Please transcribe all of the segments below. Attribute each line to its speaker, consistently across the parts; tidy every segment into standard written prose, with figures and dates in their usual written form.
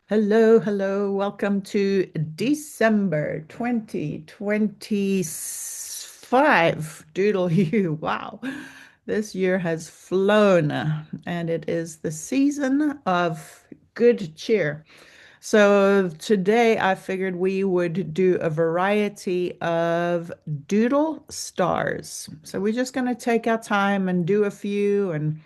Speaker 1: Hello, hello. Welcome to December 2025. Doodle you. Wow. This year has flown, and it is the season of good cheer. So today I figured we would do a variety of doodle stars. So we're just going to take our time and do a few and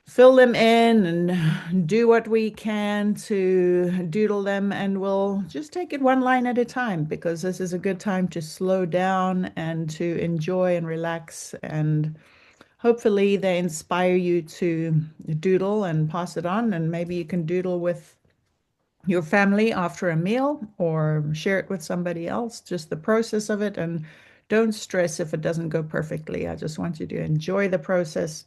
Speaker 1: fill them in and do what we can to doodle them. And we'll just take it one line at a time because this is a good time to slow down and to enjoy and relax. And hopefully, they inspire you to doodle and pass it on. And maybe you can doodle with your family after a meal or share it with somebody else, just the process of it. And don't stress if it doesn't go perfectly. I just want you to enjoy the process.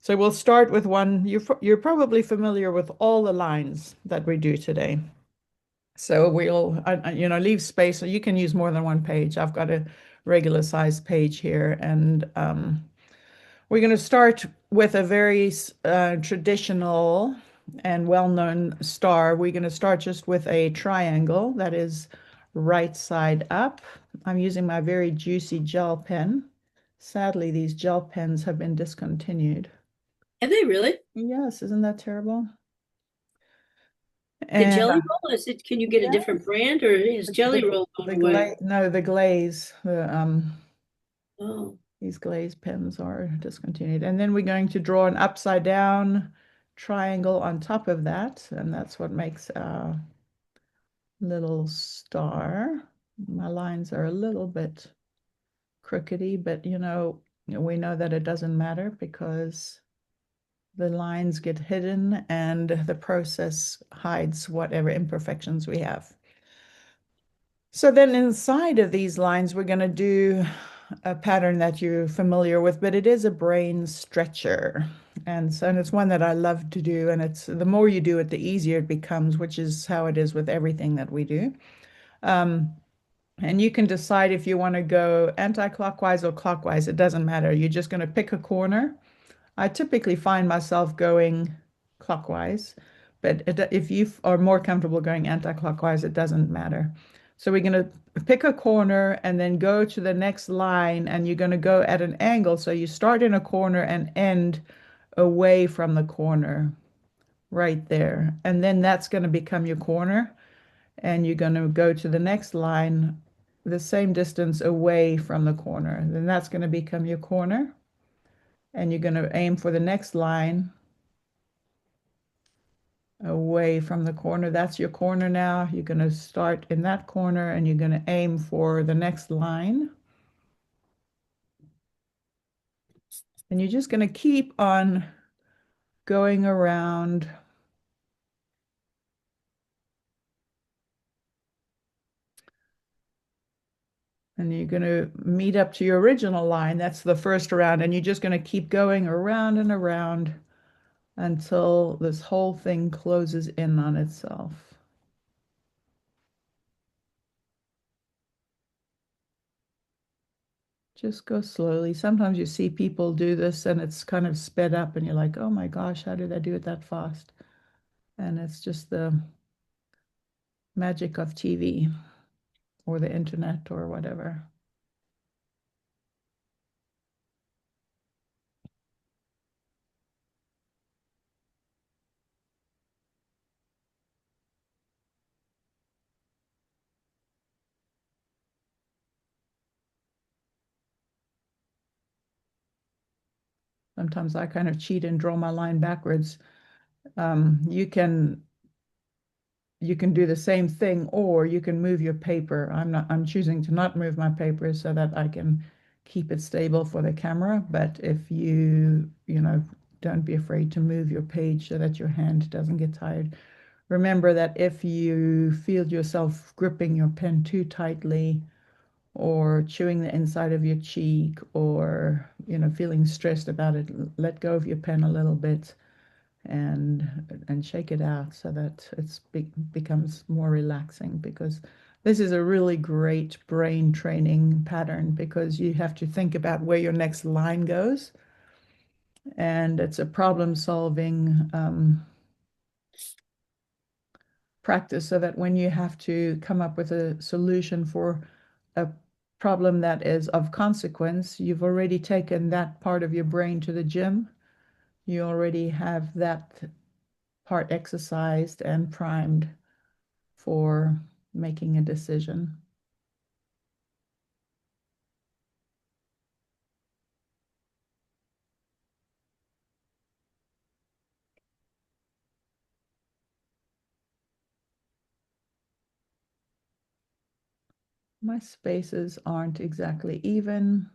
Speaker 1: So we'll start with one. You're probably familiar with all the lines that we do today. So we'll, leave space so you can use more than one page. I've got a regular sized page here, and we're going to start with a very traditional and well-known star. We're going to start just with a triangle that is right side up. I'm using my very juicy gel pen. Sadly, these gel pens have been discontinued.
Speaker 2: Have they really?
Speaker 1: Yes, isn't that terrible?
Speaker 2: The
Speaker 1: And
Speaker 2: Jelly Roll? Is it, can you get a
Speaker 1: yeah,
Speaker 2: different brand or is
Speaker 1: the
Speaker 2: Jelly Roll going
Speaker 1: the
Speaker 2: away?
Speaker 1: glaze, no, the glaze,
Speaker 2: Oh,
Speaker 1: these glaze pens are discontinued. And then we're going to draw an upside down triangle on top of that, and that's what makes a little star. My lines are a little bit crookedy, but we know that it doesn't matter because the lines get hidden and the process hides whatever imperfections we have. So then inside of these lines, we're going to do a pattern that you're familiar with, but it is a brain stretcher. And it's one that I love to do. And it's the more you do it, the easier it becomes, which is how it is with everything that we do. Um, and you can decide if you want to go anti-clockwise or clockwise. It doesn't matter. You're just going to pick a corner. I typically find myself going clockwise, but if you are more comfortable going anti-clockwise, it doesn't matter. So we're going to pick a corner and then go to the next line, and you're going to go at an angle. So you start in a corner and end away from the corner right there. And then that's going to become your corner, and you're going to go to the next line the same distance away from the corner. Then that's going to become your corner, and you're going to aim for the next line away from the corner. That's your corner now. You're going to start in that corner and you're going to aim for the next line. And you're just going to keep on going around. And you're going to meet up to your original line. That's the first round. And you're just going to keep going around and around until this whole thing closes in on itself. Just go slowly. Sometimes you see people do this and it's kind of sped up, and you're like, oh my gosh, how did I do it that fast? And it's just the magic of TV or the internet or whatever. Sometimes I kind of cheat and draw my line backwards. You can do the same thing, or you can move your paper. I'm choosing to not move my paper so that I can keep it stable for the camera. But if don't be afraid to move your page so that your hand doesn't get tired. Remember that if you feel yourself gripping your pen too tightly, or chewing the inside of your cheek, or feeling stressed about it, let go of your pen a little bit and shake it out so that becomes more relaxing, because this is a really great brain training pattern because you have to think about where your next line goes, and it's a problem solving practice so that when you have to come up with a solution for a problem that is of consequence, you've already taken that part of your brain to the gym. You already have that part exercised and primed for making a decision. My spaces aren't exactly even,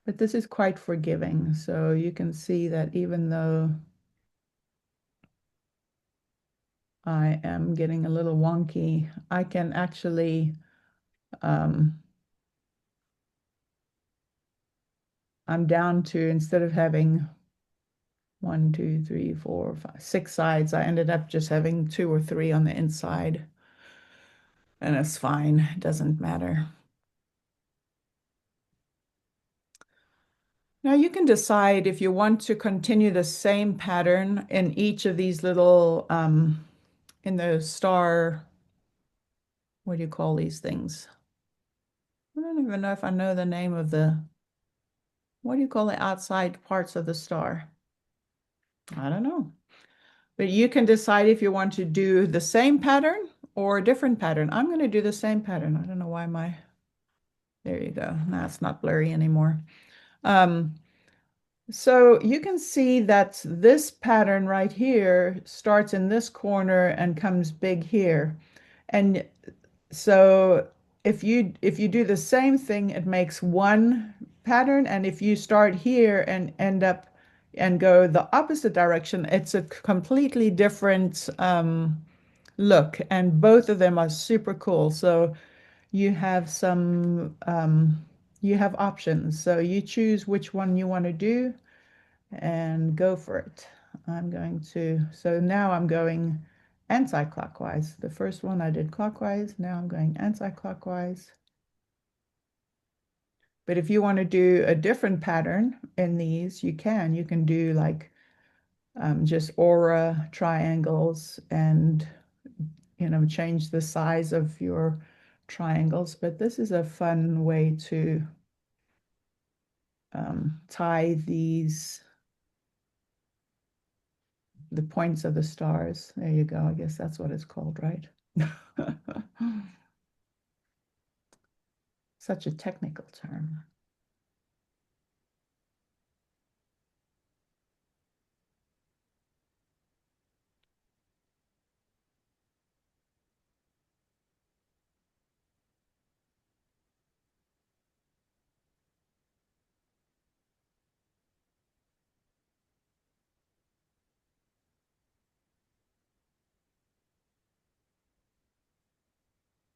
Speaker 1: but this is quite forgiving. So you can see that even though I am getting a little wonky, I can actually, um, I'm down to, instead of having one, two, three, four, five, six sides, I ended up just having two or three on the inside. And it's fine, it doesn't matter. Now you can decide if you want to continue the same pattern in each of these little, in the star, what do you call these things? I don't even know if I know the name of what do you call the outside parts of the star? I don't know. But you can decide if you want to do the same pattern or a different pattern. I'm going to do the same pattern. I don't know why there you go. Now it's not blurry anymore. Um, so you can see that this pattern right here starts in this corner and comes big here. And so if you do the same thing, it makes one pattern. And if you start here and end up and go the opposite direction, it's a completely different look. And both of them are super cool. So you have you have options. So you choose which one you want to do and go for it. So now I'm going anti-clockwise. The first one I did clockwise, now I'm going anti-clockwise. But if you want to do a different pattern in these, you can. You can do like just aura triangles and, change the size of your triangles. But this is a fun way to tie the points of the stars. There you go. I guess that's what it's called, right? Such a technical term.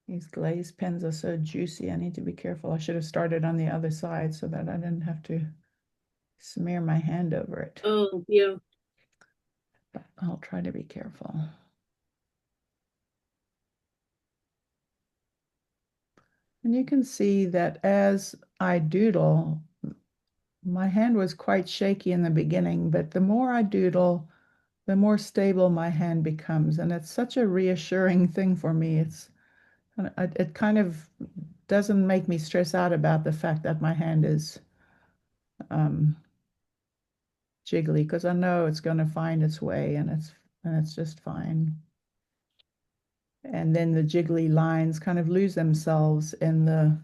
Speaker 1: These glazed pens are so juicy. I need to be careful. I should have started on the other side so that I didn't have to smear my hand over it.
Speaker 2: Oh, yeah.
Speaker 1: But I'll try to be careful. And you can see that as I doodle, my hand was quite shaky in the beginning, but the more I doodle, the more stable my hand becomes. And it's such a reassuring thing for me. It kind of doesn't make me stress out about the fact that my hand is um, jiggly, because I know it's going to find its way, and it's just fine. And then the jiggly lines kind of lose themselves in the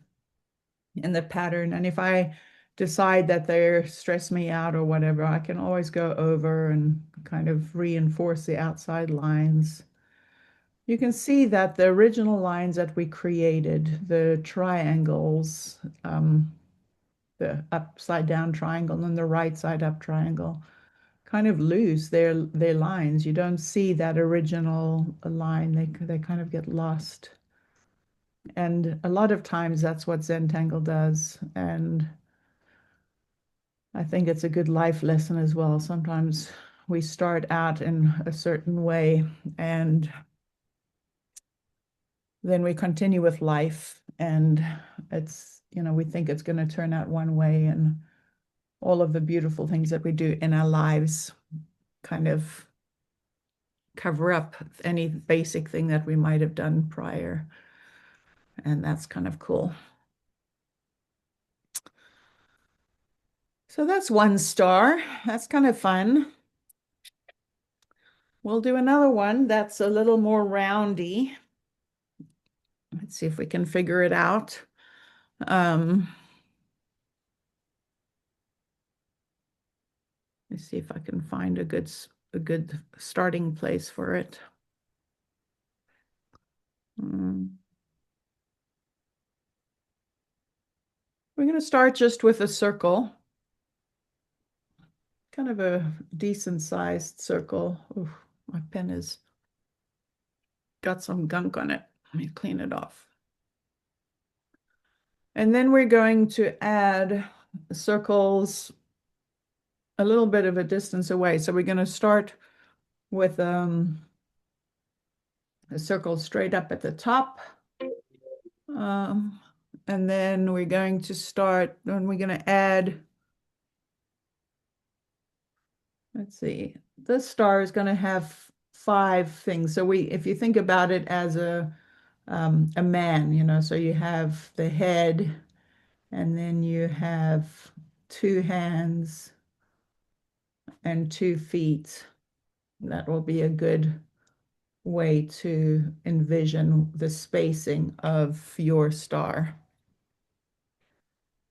Speaker 1: pattern. And if I decide that they're stress me out or whatever, I can always go over and kind of reinforce the outside lines. You can see that the original lines that we created, the triangles, the upside down triangle and the right side up triangle, kind of lose their lines. You don't see that original line. They kind of get lost. And a lot of times that's what Zentangle does. And I think it's a good life lesson as well. Sometimes we start out in a certain way and then we continue with life, and we think it's going to turn out one way, and all of the beautiful things that we do in our lives kind of cover up any basic thing that we might have done prior. And that's kind of cool. So that's one star. That's kind of fun. We'll do another one that's a little more roundy. Let's see if we can figure it out. Um, let's see if I can find a good starting place for it. Mm. We're going to start just with a circle, kind of a decent sized circle. Ooh, my pen has got some gunk on it. Let me clean it off. And then we're going to add circles a little bit of a distance away. So we're going to start with a circle straight up at the top. Um, and then we're going to start, and we're going to add, let's see, this star is going to have 5 things. So if you think about it as a man, so you have the head, and then you have 2 hands and 2 feet. That will be a good way to envision the spacing of your star.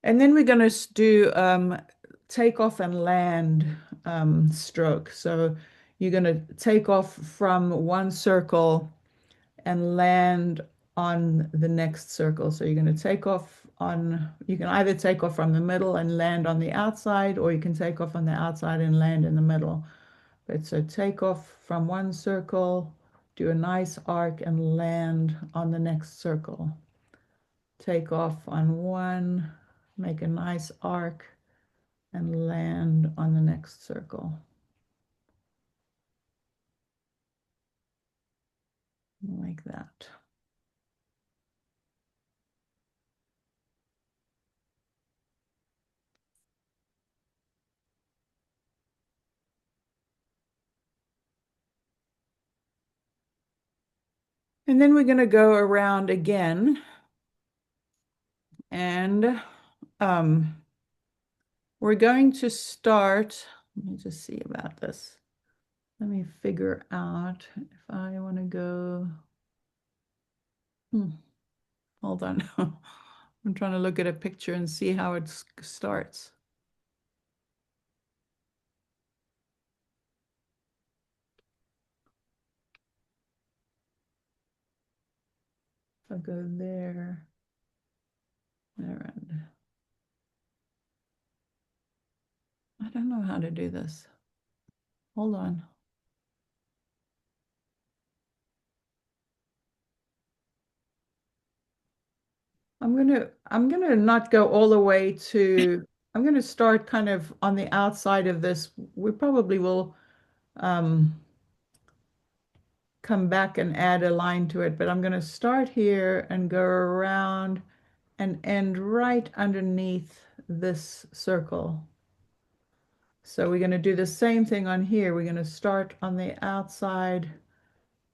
Speaker 1: And then we're going to do take off and land stroke. So you're going to take off from one circle and land on the next circle. So you're going to take off you can either take off from the middle and land on the outside, or you can take off on the outside and land in the middle. But so take off from one circle, do a nice arc and land on the next circle. Take off on one, make a nice arc and land on the next circle. Like that. And then we're going to go around again, and we're going to start. Let me just see about this. Let me figure out if I want to go. Hold on. I'm trying to look at a picture and see how it starts. I'll go there. There. I don't know how to do this. Hold on. I'm gonna not go all the way to, I'm gonna start kind of on the outside of this. We probably will come back and add a line to it, but I'm gonna start here and go around and end right underneath this circle. So we're gonna do the same thing on here. We're gonna start on the outside,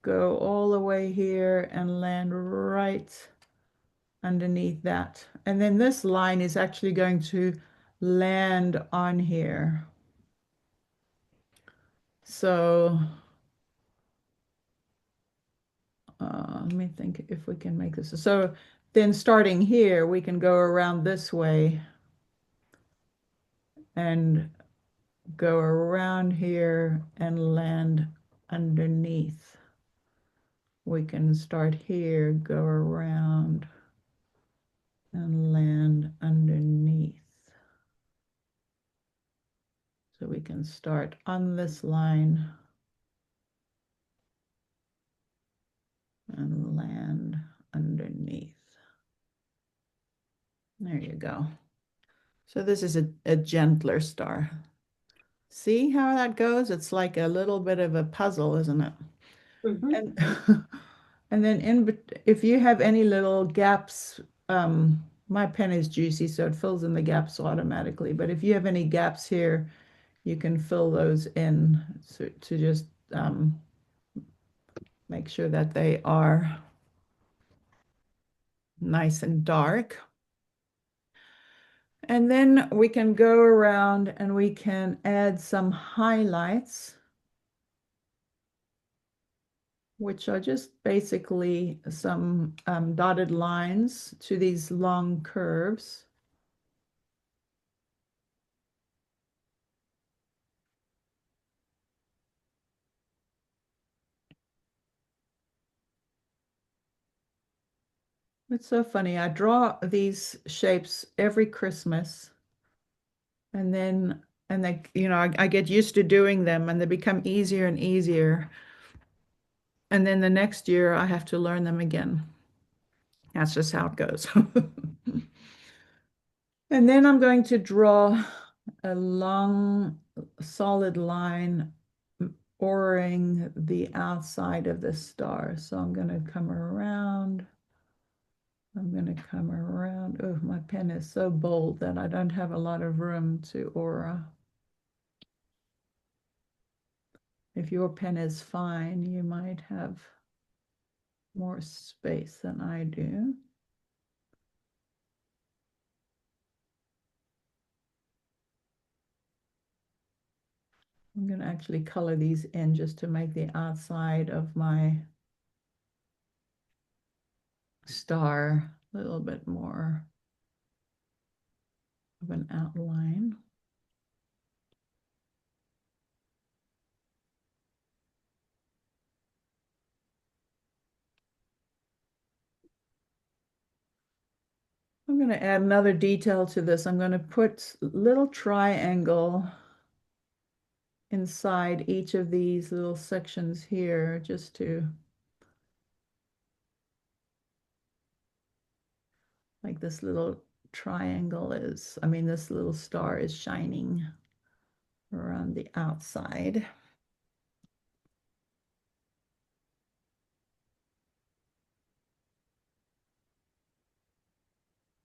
Speaker 1: go all the way here and land right underneath that. And then this line is actually going to land on here. So let me think if we can make this. So then starting here, we can go around this way and go around here and land underneath. We can start here, go around and land underneath. So we can start on this line and land underneath. There you go. So this is a gentler star. See how that goes? It's like a little bit of a puzzle, isn't it?
Speaker 2: Mhm.
Speaker 1: And and then if you have any little gaps, my pen is juicy, so it fills in the gaps automatically. But if you have any gaps here, you can fill those in to just make sure that they are nice and dark. And then we can go around and we can add some highlights, which are just basically some dotted lines to these long curves. It's so funny. I draw these shapes every Christmas, and then and they, I get used to doing them and they become easier and easier. And then the next year I have to learn them again. That's just how it goes. And then I'm going to draw a long, solid line boring the outside of the star. So I'm going to come around. I'm going to come around. Oh, my pen is so bold that I don't have a lot of room to aura. If your pen is fine, you might have more space than I do. I'm going to actually color these in just to make the outside of my star a little bit more of an outline. I'm going to add another detail to this. I'm going to put a little triangle inside each of these little sections here just to, like this little triangle is, I mean, this little star is shining around the outside.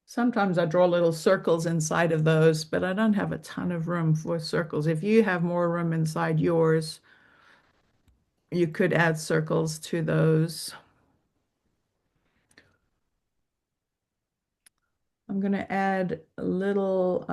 Speaker 1: Sometimes I draw little circles inside of those, but I don't have a ton of room for circles. If you have more room inside yours, you could add circles to those. I'm going to add a little,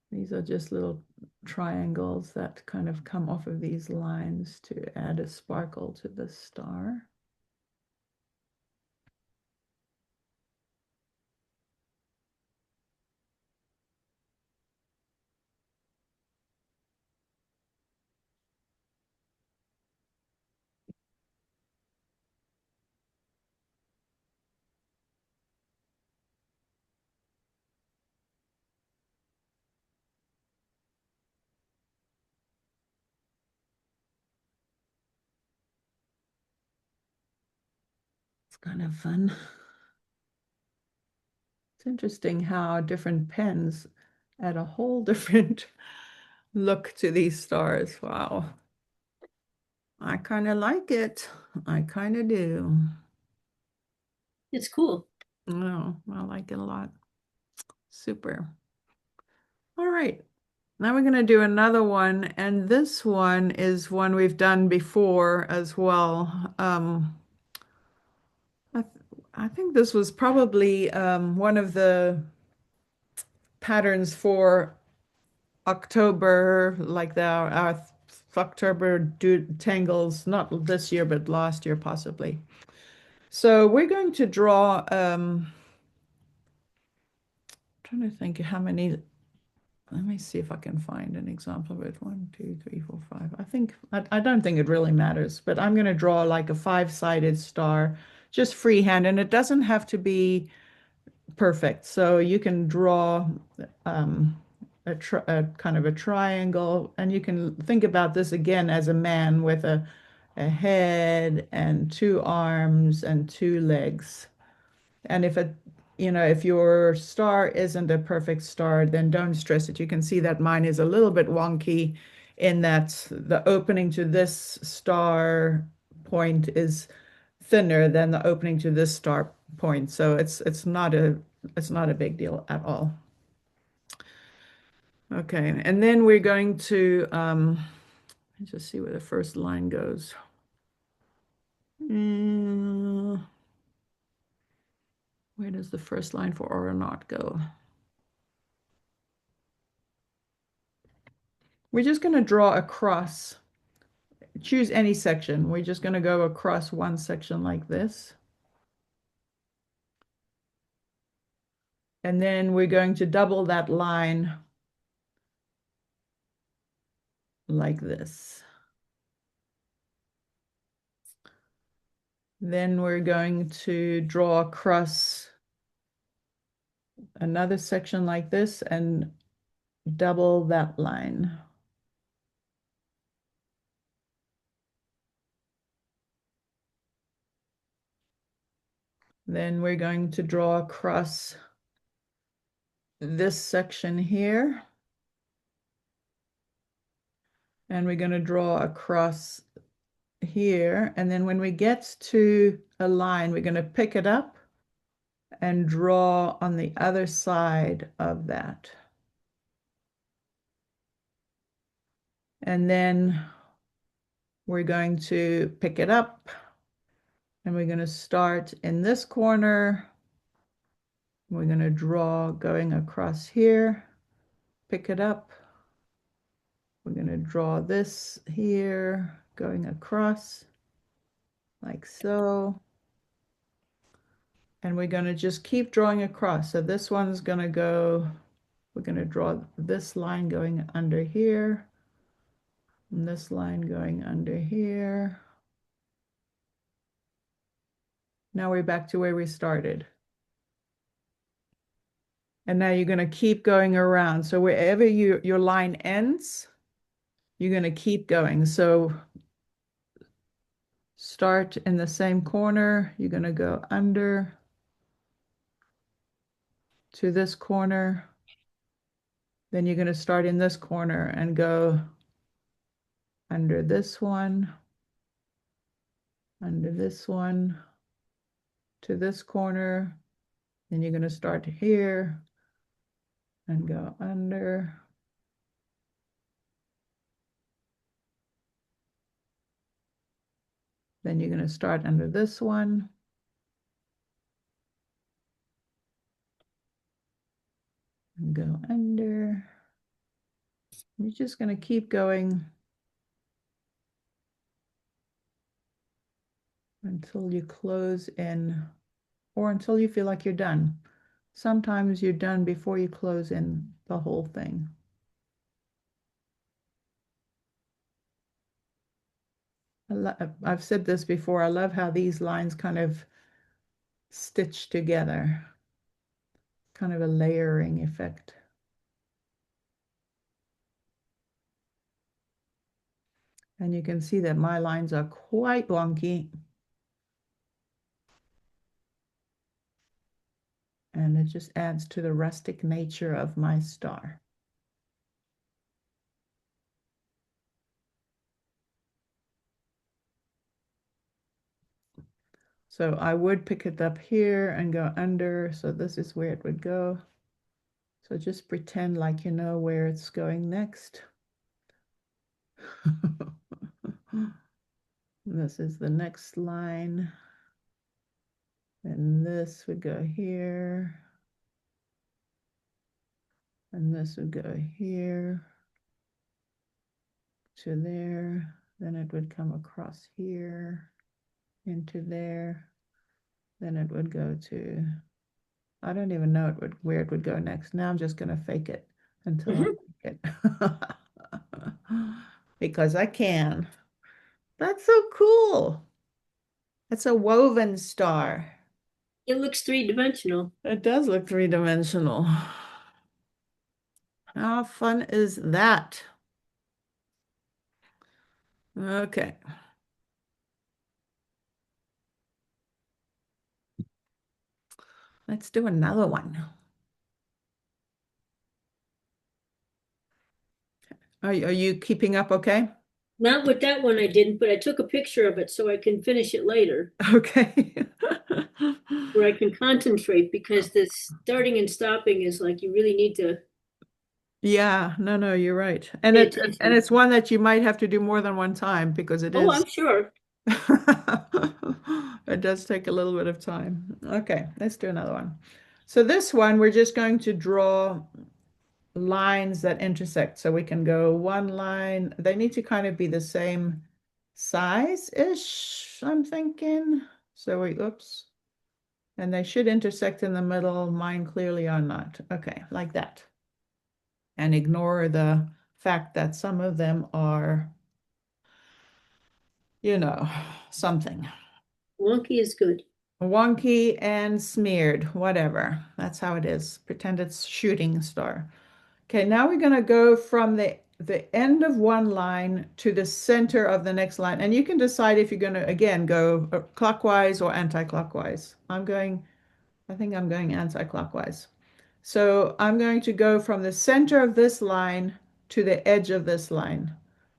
Speaker 1: these are just little triangles that kind of come off of these lines to add a sparkle to the star. It's kind of fun. It's interesting how different pens add a whole different look to these stars. Wow. I kind of like it. I kind of do.
Speaker 2: It's cool.
Speaker 1: No, I like it a lot. Super. All right. Now we're going to do another one, and this one is one we've done before as well. I, th I think this was probably one of the patterns for October, like our October tangles, not this year, but last year possibly. So we're going to draw, trying to think how many, let me see if I can find an example of it. 1, 2, 3, 4, 5. I don't think it really matters, but I'm going to draw like a five-sided star, just freehand, and it doesn't have to be perfect. So you can draw a kind of a triangle, and you can think about this again as a man with a head and two arms and two legs. And if your star isn't a perfect star, then don't stress it. You can see that mine is a little bit wonky in that the opening to this star point is thinner than the opening to this star point. So it's not a big deal at all. Okay, and then we're going to let's just see where the first line goes. Mm, where does the first line for or not go? We're just going to draw across. Choose any section. We're just going to go across one section like this. And then we're going to double that line like this. Then we're going to draw across another section like this and double that line. Then we're going to draw across this section here. And we're going to draw across here. And then when we get to a line, we're going to pick it up and draw on the other side of that. And then we're going to pick it up and we're going to start in this corner. We're going to draw going across here, pick it up. We're going to draw this here, going across like so. And we're going to just keep drawing across. So this one's going to go, we're going to draw this line going under here, and this line going under here. Now we're back to where we started. And now you're going to keep going around. So wherever your line ends, you're going to keep going. So start in the same corner. You're going to go under to this corner. Then you're going to start in this corner and go under this one, under this one, to this corner. Then you're going to start here and go under. Then you're going to start under this one. And go under. You're just going to keep going until you close in or until you feel like you're done. Sometimes you're done before you close in the whole thing. I've said this before. I love how these lines kind of stitch together, kind of a layering effect. And you can see that my lines are quite wonky. And it just adds to the rustic nature of my star. So I would pick it up here and go under. So this is where it would go. So just pretend like you know where it's going next. This is the next line. And this would go here. And this would go here to there. Then it would come across here into there. Then it would go to, I don't even know where it would go next. Now I'm just going to fake it until I make it. Because I can. That's so cool. It's a woven star.
Speaker 2: It looks three-dimensional.
Speaker 1: It does look three-dimensional. How fun is that? Okay. Let's do another one. Are you keeping up okay?
Speaker 2: Not with that one I didn't, but I took a picture of it so I can finish it later,
Speaker 1: Okay.
Speaker 2: where I can concentrate because this starting and stopping is like you really need to
Speaker 1: Yeah, no, no, you're right. And
Speaker 2: Pay
Speaker 1: and
Speaker 2: attention.
Speaker 1: it's one that you might have to do more than one time because it
Speaker 2: Oh,
Speaker 1: is
Speaker 2: I'm sure.
Speaker 1: it does take a little bit of time. Okay, let's do another one. So this one we're just going to draw lines that intersect. So we can go one line. They need to kind of be the same size-ish, I'm thinking. So we, oops. And they should intersect in the middle. Mine clearly are not. Okay, like that. And ignore the fact that some of them are, you know, something
Speaker 2: Wonky is good.
Speaker 1: wonky and smeared, whatever. That's how it is. Pretend it's shooting star. Okay, now we're going to go from the end of one line to the center of the next line. And you can decide if you're going to, again, go clockwise or anti-clockwise. I think I'm going anti-clockwise. So I'm going to go from the center of this line to the edge of this line.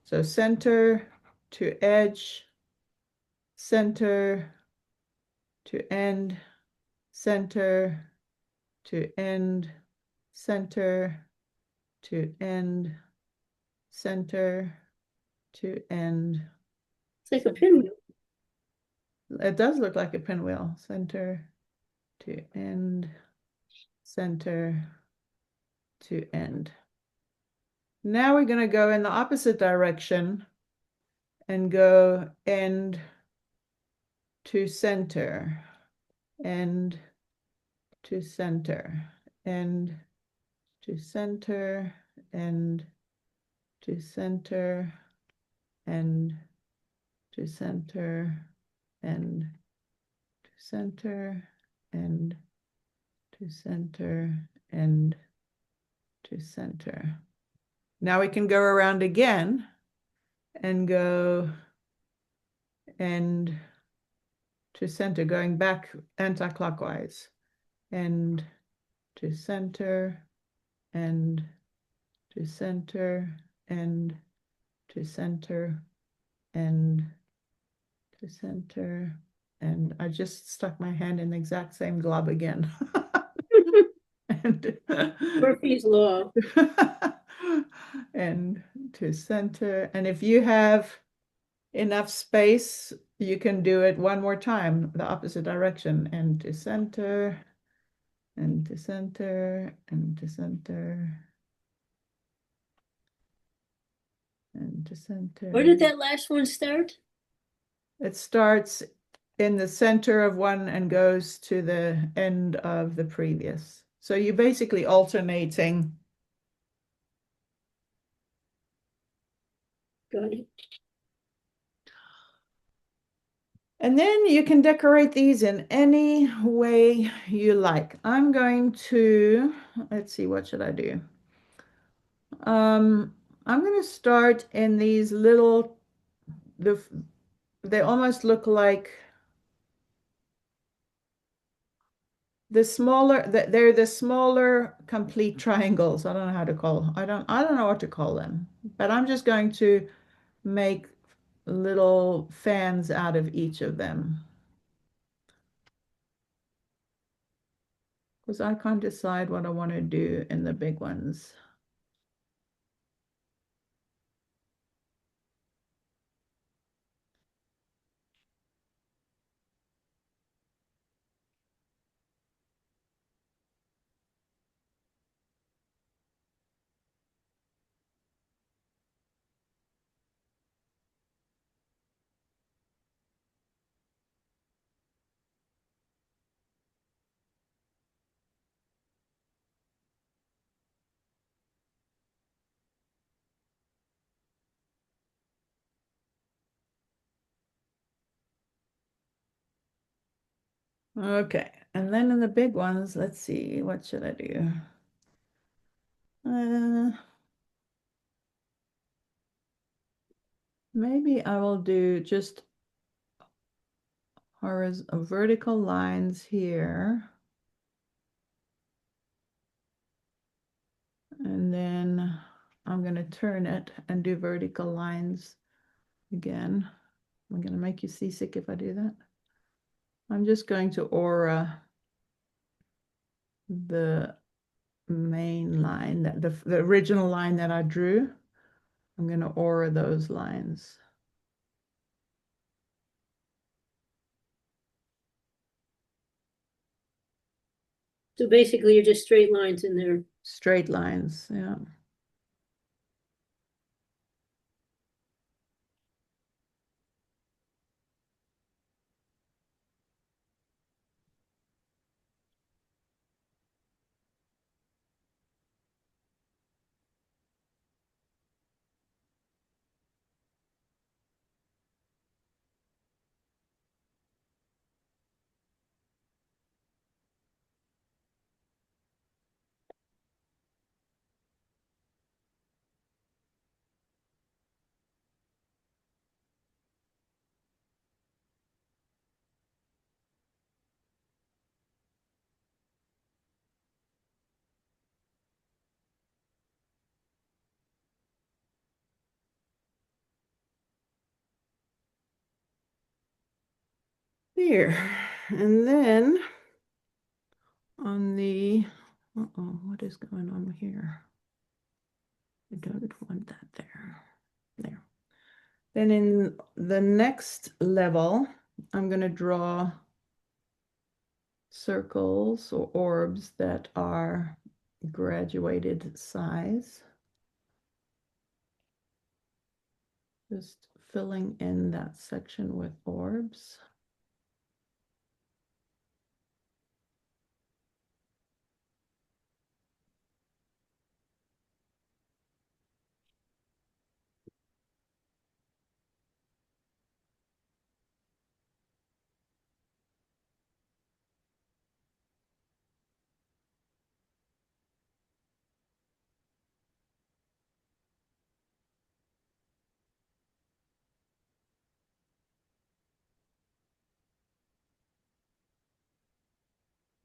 Speaker 1: So center to edge, center to end, center to end, center to end, center to end,
Speaker 2: It's like a
Speaker 1: center.
Speaker 2: pinwheel.
Speaker 1: It does look like a pinwheel. Center to end, center to end. Now we're going to go in the opposite direction and go end to center, end to center, end to center, end to center, end to center, end to center, end to center, end to center. Now we can go around again and go end to center, going back anti-clockwise. End to center, end to center, end to center, end to center. And I just stuck my hand in the exact same glob again. and,
Speaker 2: Murphy's Law.
Speaker 1: and to center. And if you have enough space, you can do it one more time, the opposite direction, and to center, and to center, and to center, and to
Speaker 2: Where
Speaker 1: center.
Speaker 2: did that last one start?
Speaker 1: It starts in the center of one and goes to the end of the previous. So you're basically alternating.
Speaker 2: Got it.
Speaker 1: And then you can decorate these in any way you like. I'm going to, let's see, what should I do? I'm going to start in these little, the they almost look like they're the smaller complete triangles. I don't know how to call. I don't know what to call them. But I'm just going to make little fans out of each of them because I can't decide what I want to do in the big ones. Okay, and then in the big ones, let's see, what should I do? Uh, Maybe I will do just horizontal vertical lines here. And then I'm going to turn it and do vertical lines again. I'm going to make you seasick if I do that. I'm just going to aura the main line, that the original line that I drew. I'm going to aura those lines.
Speaker 2: So basically you're just straight lines in there.
Speaker 1: Straight lines, yeah. Here. And then on the, uh-oh, what is going on here? I don't want that there. There. Then in the next level, I'm going to draw circles or orbs that are graduated size. Just filling in that section with orbs.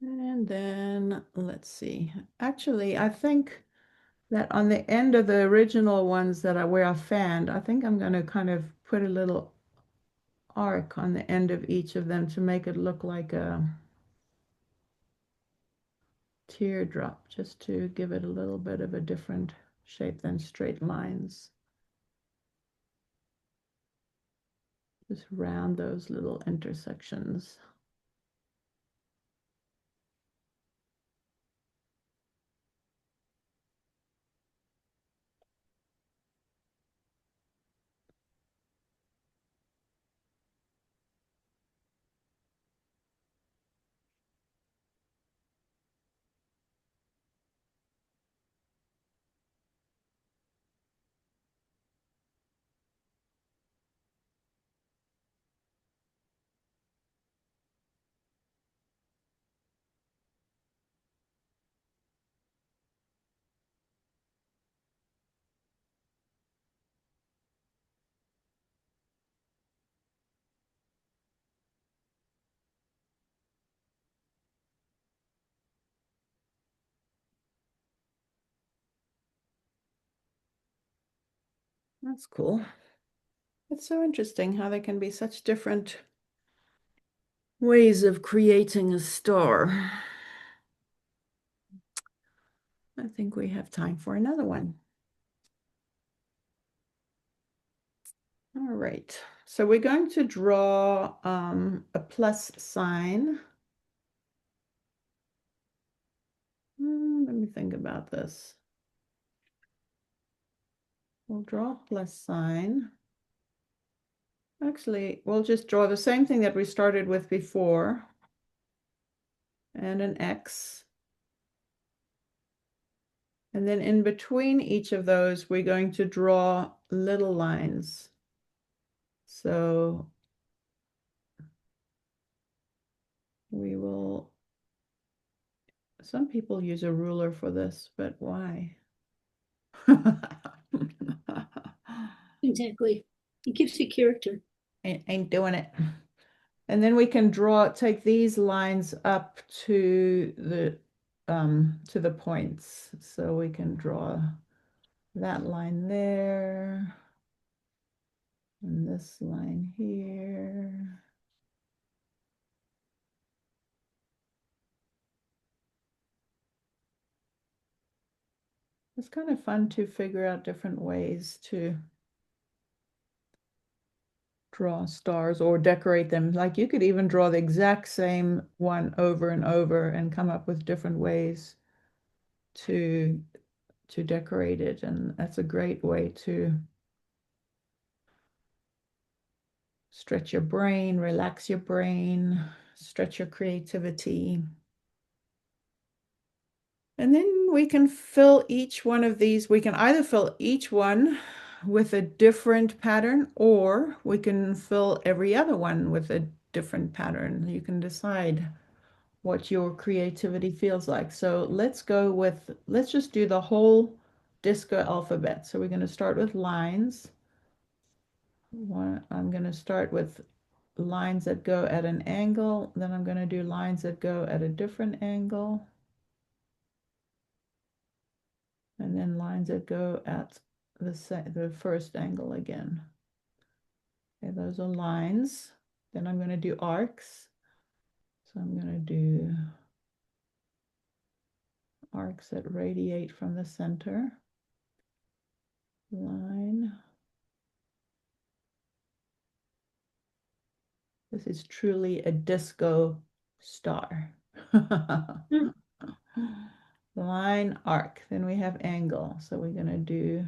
Speaker 1: And then let's see. Actually, I think that on the end of the original ones that where I fanned, I think I'm going to kind of put a little arc on the end of each of them to make it look like a teardrop, just to give it a little bit of a different shape than straight lines. Just round those little intersections. That's cool. It's so interesting how there can be such different ways of creating a star. I think we have time for another one. All right, so we're going to draw a plus sign. Let me think about this. We'll draw a plus sign. Actually, we'll just draw the same thing that we started with before, and an X. And then in between each of those, we're going to draw little lines. So we will, some people use a ruler for this, but why?
Speaker 2: Exactly. It gives you character.
Speaker 1: Ain't doing it. And then we can take these lines up to the points. So we can draw that line there and this line here. It's kind of fun to figure out different ways to draw stars or decorate them. Like you could even draw the exact same one over and over and come up with different ways to decorate it. And that's a great way to stretch your brain, relax your brain, stretch your creativity. And then we can fill each one of these. We can either fill each one with a different pattern, or we can fill every other one with a different pattern. You can decide what your creativity feels like. So let's just do the whole disco alphabet. So we're going to start with lines. I'm going to start with lines that go at an angle. Then I'm going to do lines that go at a different angle. And then lines that go at the first angle again. Okay, those are lines. Then I'm going to do arcs. So I'm going to do arcs that radiate from the center. Line. This is truly a disco star.
Speaker 2: Hmm.
Speaker 1: Line, arc. Then we have angle. So we're going to do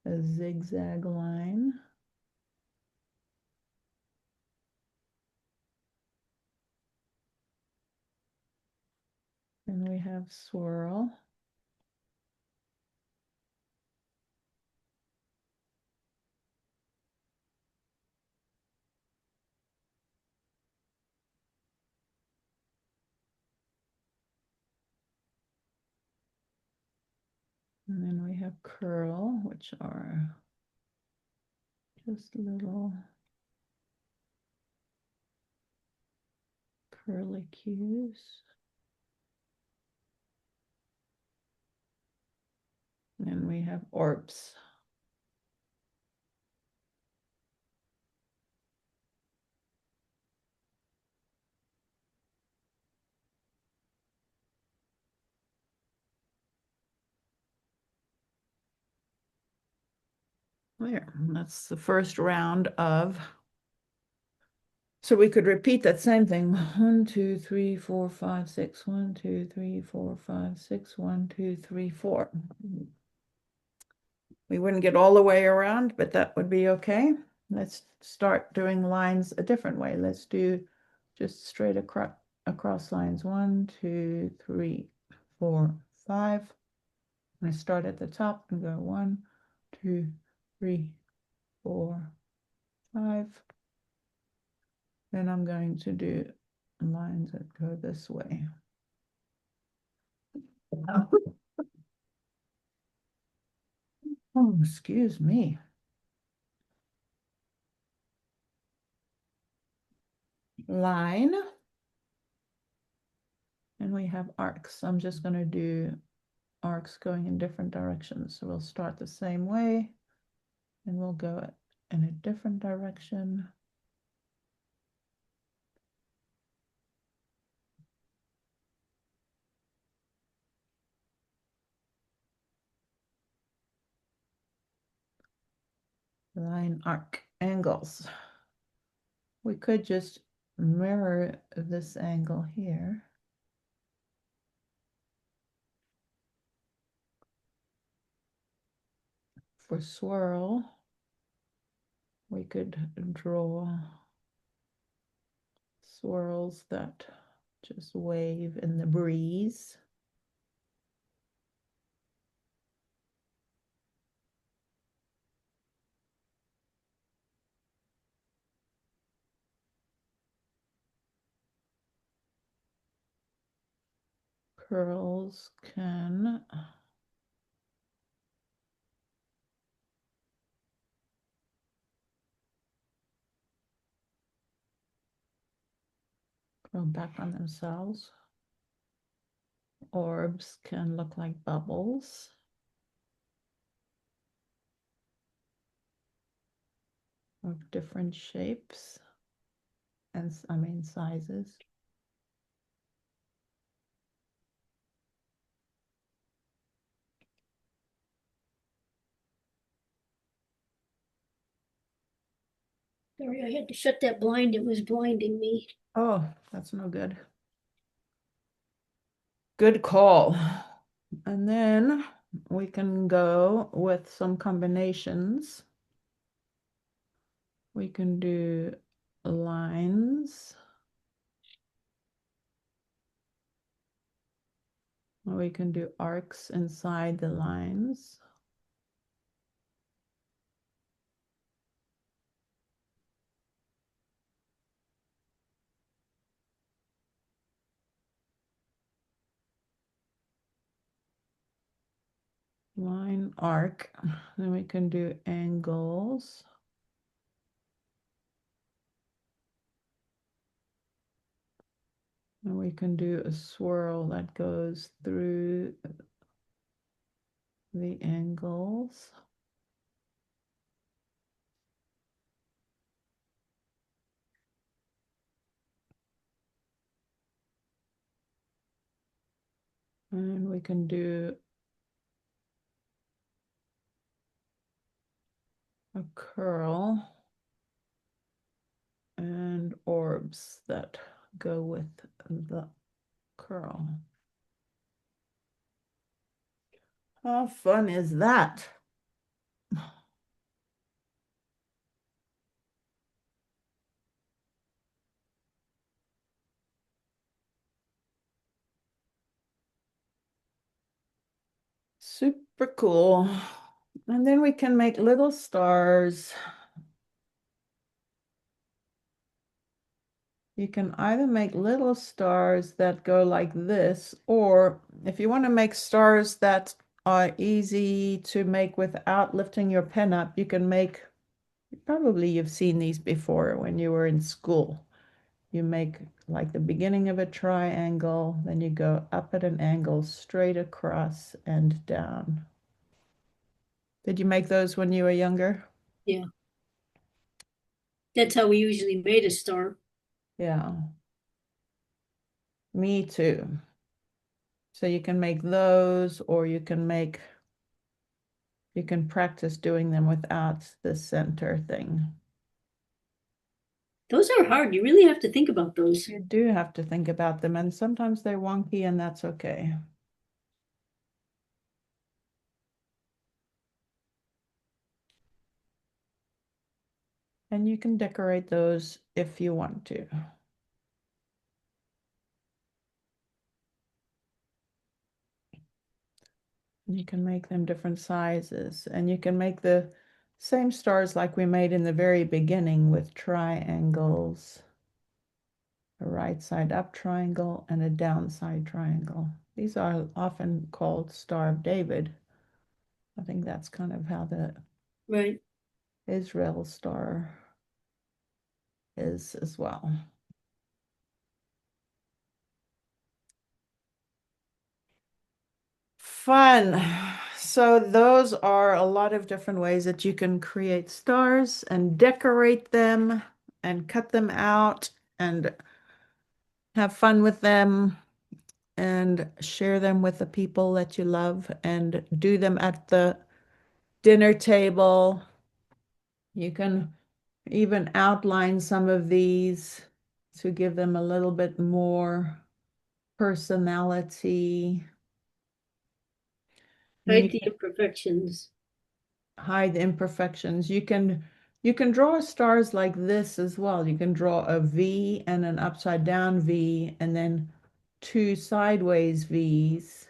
Speaker 1: a zigzag line. And we have swirl. And then we have curl, which are just little curly cues. And we have orbs. There, that's the first round of. So we could repeat that same thing. 1, 2, 3, 4, 5, 6. 1, 2, 3, 4, 5, 6. 1, 2, 3, 4. We wouldn't get all the way around, but that would be okay. Let's start doing lines a different way. Let's do just straight across lines. 1, 2, 3, 4, 5. I'm going to start at the top and go 1, 2, 3, 4, 5. Then I'm going to do lines that go this way. Oh, excuse me. Line. And we have arcs. I'm just going to do arcs going in different directions. So we'll start the same way and we'll go in a different direction. Line, arc, angles. We could just mirror this angle here. For swirl, we could draw swirls that just wave in the breeze. Curls can curl back on themselves. Orbs can look like bubbles. Of different shapes and sizes.
Speaker 2: Sorry, I had to shut that blind. It was blinding me.
Speaker 1: Oh, that's no good. Good call. And then we can go with some combinations. We can do lines. We can do arcs inside the lines. Line arc. Then we can do angles. And we can do a swirl that goes through the angles. And we can do a curl and orbs that go with the curl. How fun is that? Super cool. And then we can make little stars. You can either make little stars that go like this, or if you want to make stars that are easy to make without lifting your pen up, you can make, probably you've seen these before when you were in school. You make like the beginning of a triangle, then you go up at an angle straight across and down. Did you make those when you were younger?
Speaker 2: Yeah, that's how we usually made a star.
Speaker 1: Yeah, me too. So you can make those, or you can practice doing them without the center thing.
Speaker 2: Those are hard. You really have to think about those.
Speaker 1: You do have to think about them, and sometimes they're wonky, and that's okay. And you can decorate those if you want to. You can make them different sizes, and you can make the same stars like we made in the very beginning with triangles, a right side up triangle and a downside triangle. These are often called Star of David. I think that's kind of how the
Speaker 2: Right.
Speaker 1: Israel star is as well. Fun. So those are a lot of different ways that you can create stars and decorate them and cut them out and have fun with them and share them with the people that you love and do them at the dinner table. You can even outline some of these to give them a little bit more personality. And then
Speaker 2: Hide
Speaker 1: you
Speaker 2: the
Speaker 1: can
Speaker 2: imperfections.
Speaker 1: hide the imperfections. You can draw stars like this as well. You can draw a V and an upside down V and then two sideways V's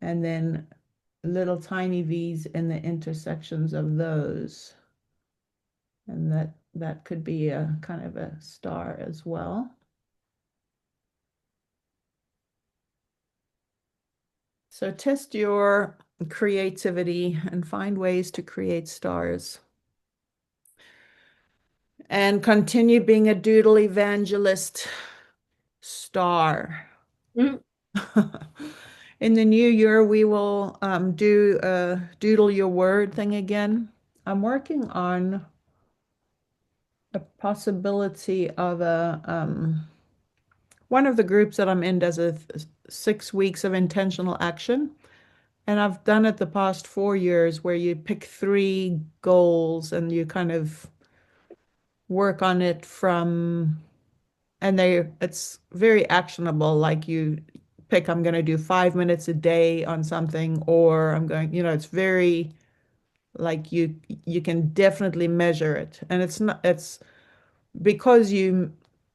Speaker 1: and then little tiny V's in the intersections of those. And that could be a kind of a star as well. So test your creativity and find ways to create stars and continue being a doodle evangelist star.
Speaker 2: Mm,
Speaker 1: In the new year, we will do a doodle your word thing again. I'm working on a possibility of a one of the groups that I'm in does a 6 weeks of intentional action. And I've done it the past 4 years where you pick three goals and you kind of work on it from, and it's very actionable. Like you pick, I'm going to do 5 minutes a day on something, or I'm going, it's very like you can definitely measure it. And it's not, it's because you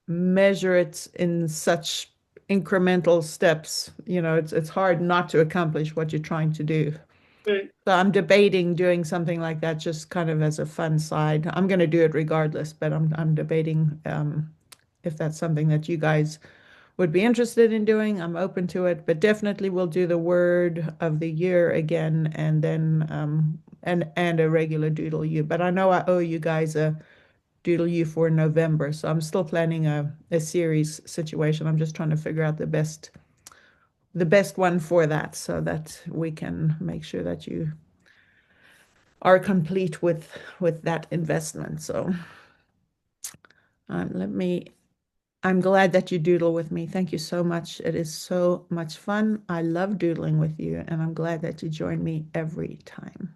Speaker 1: measure it in such incremental steps, it's hard not to accomplish what you're trying to do.
Speaker 2: Right.
Speaker 1: So I'm debating doing something like that just kind of as a fun side. I'm going to do it regardless, but I'm debating if that's something that you guys would be interested in doing. I'm open to it, but definitely we'll do the word of the year again and then and a regular doodle you. But I know I owe you guys a doodle you for November, so I'm still planning a series situation. I'm just trying to figure out the best one for that so that we can make sure that you are complete with that investment. So let me I'm glad that you doodle with me. Thank you so much. It is so much fun. I love doodling with you, and I'm glad that you join me every time.